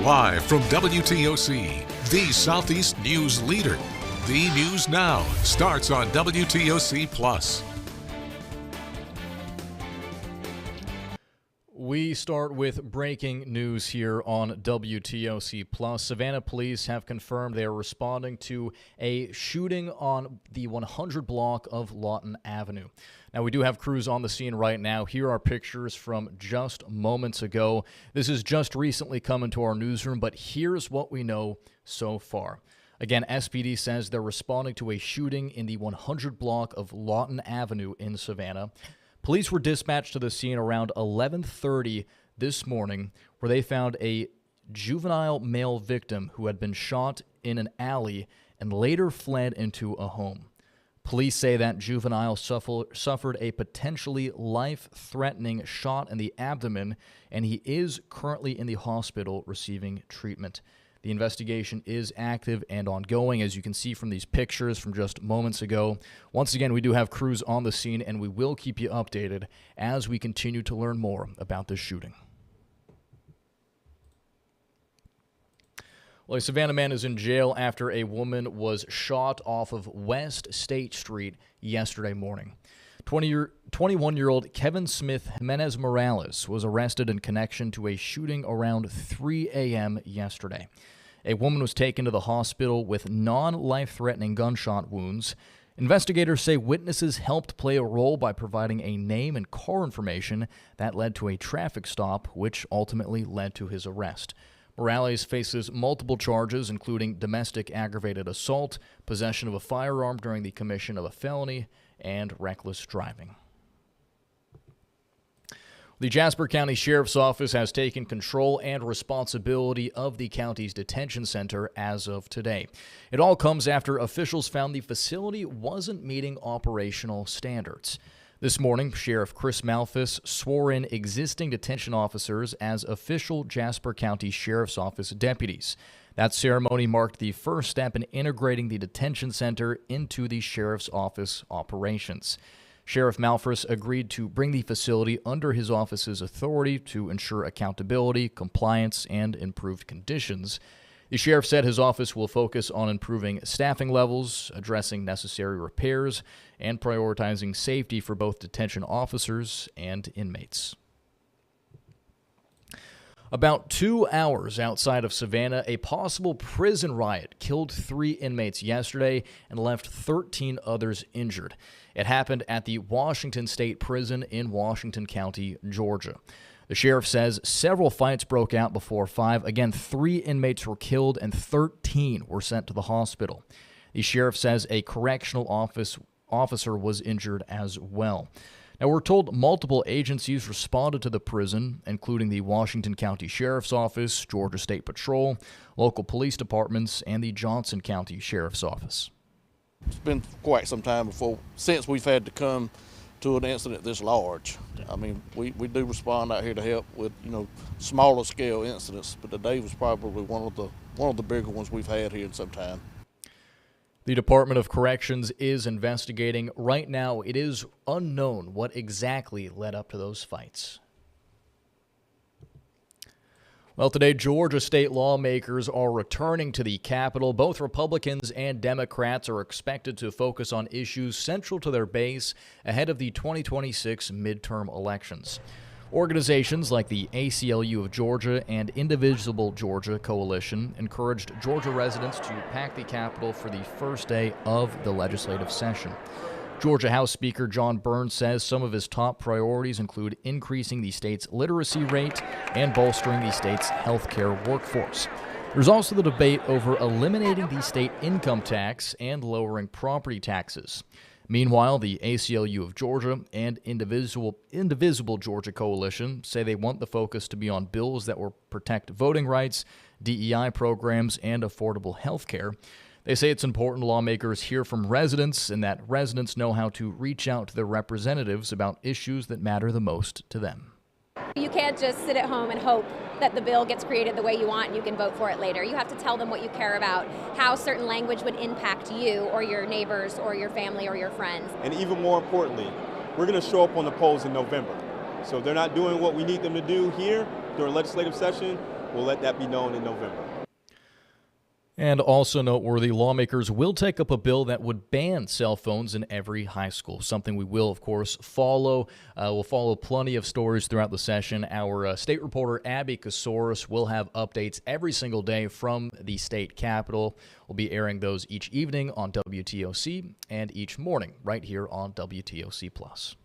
Live from WTOC, the Southeast News leader. The News Now starts on WTOC Plus. We start with breaking news here on WTOC Plus. Savannah police have confirmed they are responding to a shooting on the 100 block of Lawton Avenue. Now, we do have crews on the scene right now. Here are pictures from just moments ago. This has just recently come into our newsroom, but here's what we know so far. Again, SPD says they're responding to a shooting in the 100 block of Lawton Avenue in Savannah. Police were dispatched to the scene around 11:30 this morning, where they found a juvenile male victim who had been shot in an alley and later fled into a home. Police say that juvenile suffered a potentially life-threatening shot in the abdomen, and he is currently in the hospital receiving treatment. The investigation is active and ongoing, as you can see from these pictures from just moments ago. Once again, we do have crews on the scene, and we will keep you updated as we continue to learn more about this shooting. Well, a Savannah man is in jail after a woman was shot off of West State Street yesterday morning. 21-year-old Kevin Smith Jimenez Morales was arrested in connection to a shooting around 3 a.m. yesterday. A woman was taken to the hospital with non-life-threatening gunshot wounds. Investigators say witnesses helped play a role by providing a name and car information that led to a traffic stop, which ultimately led to his arrest. Morales faces multiple charges, including domestic aggravated assault, possession of a firearm during the commission of a felony, and reckless driving. The Jasper County Sheriff's Office has taken control and responsibility of the county's detention center as of today. It all comes after officials found the facility wasn't meeting operational standards. This morning, Sheriff Chris Malphus swore in existing detention officers as official Jasper County Sheriff's Office deputies. That ceremony marked the first step in integrating the detention center into the Sheriff's Office operations. Sheriff Malphus agreed to bring the facility under his office's authority to ensure accountability, compliance, and improved conditions. The sheriff said his office will focus on improving staffing levels, addressing necessary repairs, and prioritizing safety for both detention officers and inmates. About 2 hours outside of Savannah, a possible prison riot killed 3 inmates yesterday and left 13 others injured. It happened at the Washington State Prison in Washington County, Georgia. The sheriff says several fights broke out before 5. Again, 3 inmates were killed and 13 were sent to the hospital. The sheriff says a correctional officer was injured as well. Now, we're told multiple agencies responded to the prison, including the Washington County Sheriff's Office, Georgia State Patrol, local police departments, and the Johnson County Sheriff's Office. It's been quite some time since we've had to come to an incident this large. I mean, we do respond out here to help with, smaller scale incidents, but today was probably one of the bigger ones we've had here in some time. The Department of Corrections is investigating. Right now, it is unknown what exactly led up to those fights. Well, today, Georgia state lawmakers are returning to the Capitol. Both Republicans and Democrats are expected to focus on issues central to their base ahead of the 2026 midterm elections. Organizations like the ACLU of Georgia and Indivisible Georgia Coalition encouraged Georgia residents to pack the Capitol for the first day of the legislative session. Georgia House Speaker John Burns says some of his top priorities include increasing the state's literacy rate and bolstering the state's healthcare workforce. There's also the debate over eliminating the state income tax and lowering property taxes. Meanwhile, the ACLU of Georgia and Indivisible Georgia Coalition say they want the focus to be on bills that will protect voting rights, DEI programs, and affordable health care. They say it's important lawmakers hear from residents and that residents know how to reach out to their representatives about issues that matter the most to them. You can't just sit at home and hope that the bill gets created the way you want and you can vote for it later. You have to tell them what you care about, how certain language would impact you or your neighbors or your family or your friends. And even more importantly, we're going to show up on the polls in November. So if they're not doing what we need them to do here, during legislative session, we'll let that be known in November. And also noteworthy, lawmakers will take up a bill that would ban cell phones in every high school, something we will, of course, follow. We'll follow plenty of stories throughout the session. Our state reporter, Abby Kasoris, will have updates every single day from the state capitol. We'll be airing those each evening on WTOC and each morning right here on WTOC+.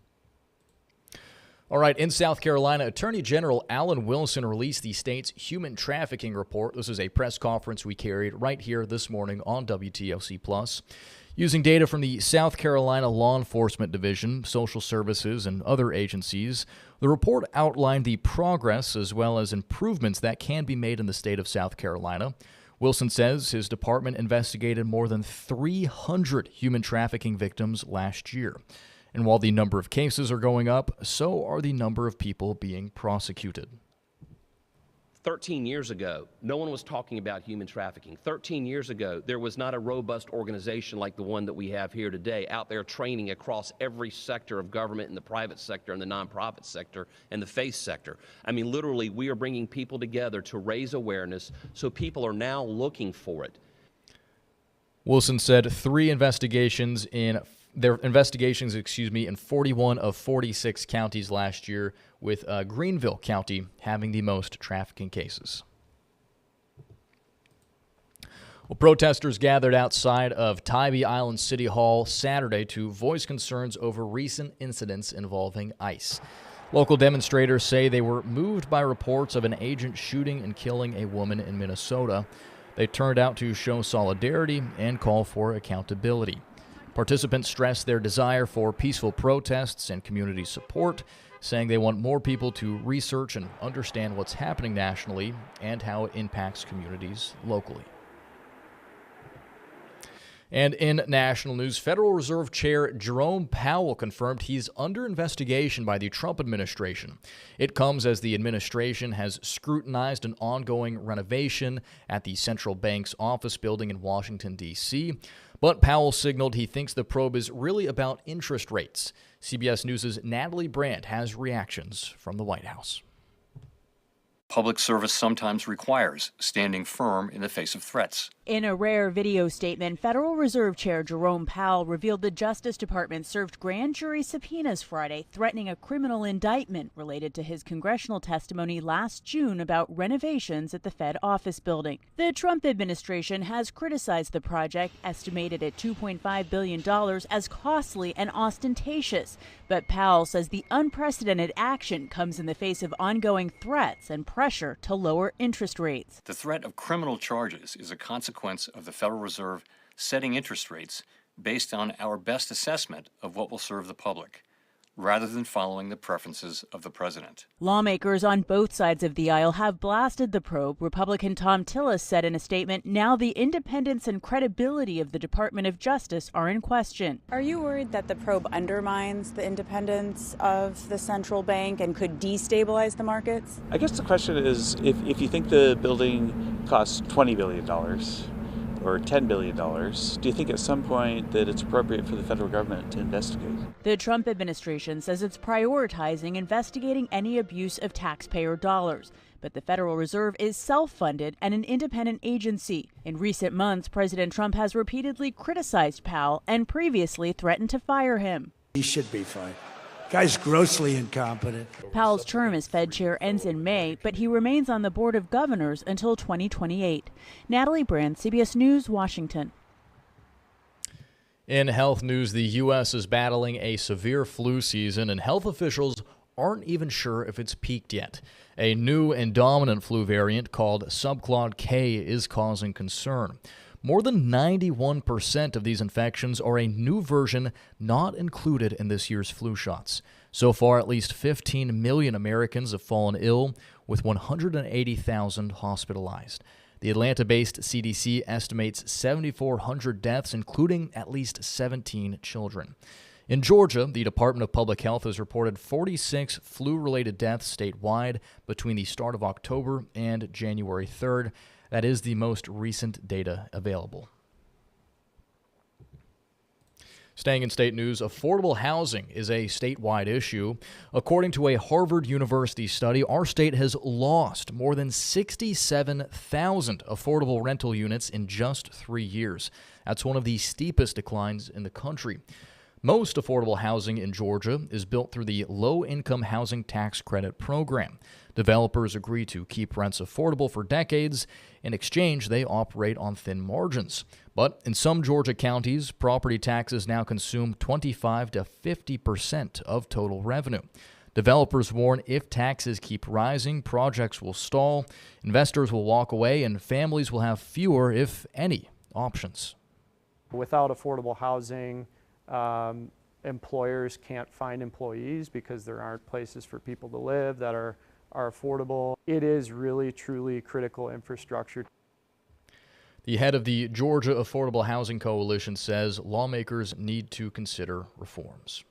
All right, in South Carolina, Attorney General Alan Wilson released the state's human trafficking report. This is a press conference we carried right here this morning on WTOC+. Using data from the South Carolina Law Enforcement Division, Social Services, and other agencies, the report outlined the progress as well as improvements that can be made in the state of South Carolina. Wilson says his department investigated more than 300 human trafficking victims last year. And while the number of cases are going up, so are the number of people being prosecuted. 13 years ago, no one was talking about human trafficking. 13 years ago, there was not a robust organization like the one that we have here today, out there training across every sector of government, in the private sector, and the nonprofit sector, and the faith sector. I mean, literally, we are bringing people together to raise awareness, so people are now looking for it. Wilson said in 41 of 46 counties last year, with Greenville County having the most trafficking cases. Well, protesters gathered outside of Tybee Island City Hall Saturday to voice concerns over recent incidents involving ICE. Local demonstrators say they were moved by reports of an agent shooting and killing a woman in Minnesota. They turned out to show solidarity and call for accountability. Participants stressed their desire for peaceful protests and community support, saying they want more people to research and understand what's happening nationally and how it impacts communities locally. And in national news, Federal Reserve Chair Jerome Powell confirmed he's under investigation by the Trump administration. It comes as the administration has scrutinized an ongoing renovation at the central bank's office building in Washington, D.C., but Powell signaled he thinks the probe is really about interest rates. CBS News' Natalie Brandt has reactions from the White House. Public service sometimes requires standing firm in the face of threats. In a rare video statement, Federal Reserve Chair Jerome Powell revealed the Justice Department served grand jury subpoenas Friday, threatening a criminal indictment related to his congressional testimony last June about renovations at the Fed office building. The Trump administration has criticized the project, estimated at $2.5 billion, as costly and ostentatious. But Powell says the unprecedented action comes in the face of ongoing threats and pressure to lower interest rates. The threat of criminal charges is a consequence of the Federal Reserve setting interest rates based on our best assessment of what will serve the public, rather than following the preferences of the president. Lawmakers on both sides of the aisle have blasted the probe. Republican Tom Tillis said in a statement, now the independence and credibility of the Department of Justice are in question. Are you worried that the probe undermines the independence of the central bank and could destabilize the markets? I guess the question is, if you think the building costs $20 billion or $10 billion, do you think at some point that it's appropriate for the federal government to investigate? The Trump administration says it's prioritizing investigating any abuse of taxpayer dollars. But the Federal Reserve is self-funded and an independent agency. In recent months, President Trump has repeatedly criticized Powell and previously threatened to fire him. He should be fired. Guy's grossly incompetent. Powell's term as Fed chair ends in May, but he remains on the Board of Governors until 2028. Natalie Brandt, CBS News, Washington. In health news, the U.S. is battling a severe flu season, and health officials aren't even sure if it's peaked yet. A new and dominant flu variant called subclad K is causing concern. More than 91% of these infections are a new version not included in this year's flu shots. So far, at least 15 million Americans have fallen ill, with 180,000 hospitalized. The Atlanta-based CDC estimates 7,400 deaths, including at least 17 children. In Georgia, the Department of Public Health has reported 46 flu-related deaths statewide between the start of October and January 3rd. That is the most recent data available. Staying in state news, affordable housing is a statewide issue. According to a Harvard University study, our state has lost more than 67,000 affordable rental units in just 3 years. That's one of the steepest declines in the country. Most affordable housing in Georgia is built through the Low-Income Housing Tax Credit program. Developers agree to keep rents affordable for decades. In exchange, they operate on thin margins. But in some Georgia counties, property taxes now consume 25 to 50% of total revenue. Developers warn if taxes keep rising, projects will stall, investors will walk away, and families will have fewer, if any, options. Without affordable housing, employers can't find employees because there aren't places for people to live that are affordable. It is really, truly critical infrastructure. The head of the Georgia Affordable Housing Coalition says lawmakers need to consider reforms.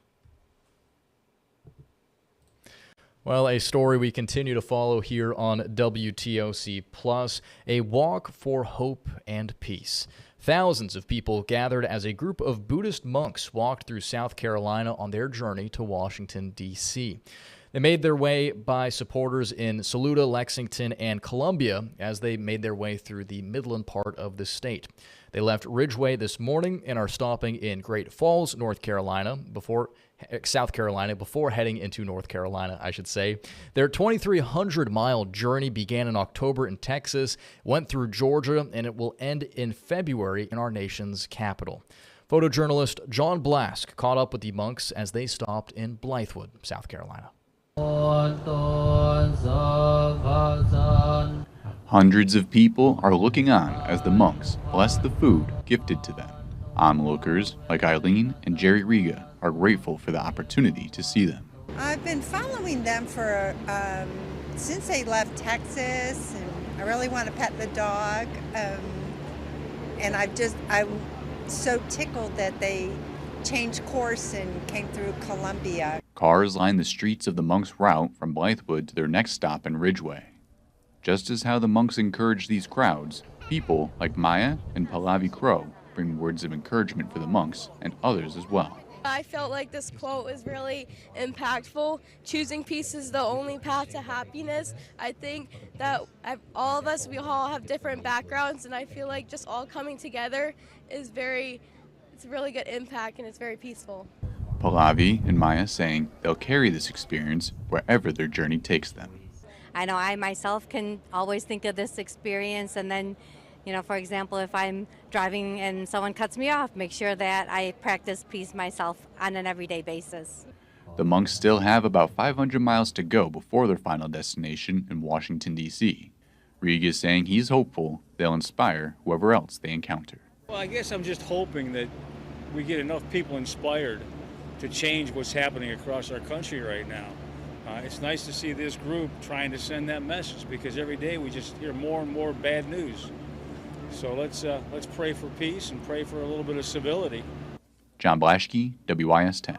Well, a story we continue to follow here on WTOC Plus, a walk for hope and peace. Thousands of people gathered as a group of Buddhist monks walked through South Carolina on their journey to Washington, D.C. They made their way by supporters in Saluda, Lexington, and Columbia as they made their way through the Midland part of the state. They left Ridgeway this morning and are stopping in Great Falls, South Carolina, before heading into North Carolina, I should say. Their 2,300-mile journey began in October in Texas, went through Georgia, and it will end in February in our nation's capital. Photojournalist John Blask caught up with the monks as they stopped in Blythewood, South Carolina. Hundreds of people are looking on as the monks bless the food gifted to them. Onlookers like Eileen and Jerry Riga are grateful for the opportunity to see them. I've been following them for since they left Texas, and I really want to pet the dog. And I'm so tickled that they changed course and came through Columbia. Cars line the streets of the monks' route from Blythewood to their next stop in Ridgeway. Just as how the monks encourage these crowds, people like Maya and Pallavi Crow bring words of encouragement for the monks and others as well. I felt like this quote was really impactful. Choosing peace is the only path to happiness. I think that all of us, we all have different backgrounds, and I feel like just all coming together is it's a really good impact, and it's very peaceful. Pallavi and Maya saying they'll carry this experience wherever their journey takes them. I know I myself can always think of this experience, and then, for example, if I'm driving and someone cuts me off, make sure that I practice peace myself on an everyday basis. The monks still have about 500 miles to go before their final destination in Washington, D.C. Riga is saying he's hopeful they'll inspire whoever else they encounter. Well, I guess I'm just hoping that we get enough people inspired to change what's happening across our country right now. It's nice to see this group trying to send that message, because every day we just hear more and more bad news. So let's pray for peace and pray for a little bit of civility. John Blaschke, WIS 10.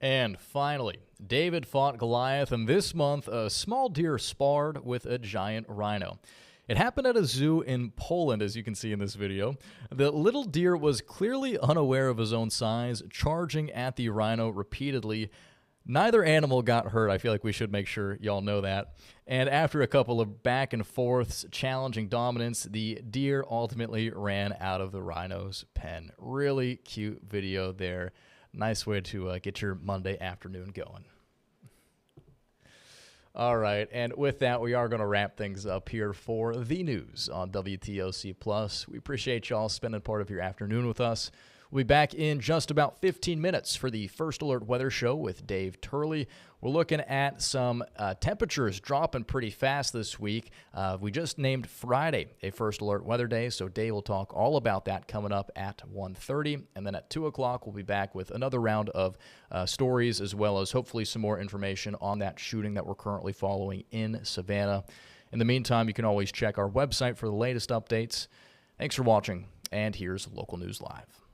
And finally, David fought Goliath, and this month a small deer sparred with a giant rhino. It happened at a zoo in Poland, as you can see in this video. The little deer was clearly unaware of his own size, charging at the rhino repeatedly. Neither animal got hurt. I feel like we should make sure y'all know that. And after a couple of back and forths, challenging dominance, the deer ultimately ran out of the rhino's pen. Really cute video there. Nice way to get your Monday afternoon going. All right, and with that, we are going to wrap things up here for the news on WTOC Plus. We appreciate y'all spending part of your afternoon with us. We'll be back in just about 15 minutes for the First Alert Weather Show with Dave Turley. We're looking at some temperatures dropping pretty fast this week. We just named Friday a First Alert Weather Day, so Dave will talk all about that coming up at 1:30. And then at 2 o'clock, we'll be back with another round of stories, as well as hopefully some more information on that shooting that we're currently following in Savannah. In the meantime, you can always check our website for the latest updates. Thanks for watching, and here's Local News Live.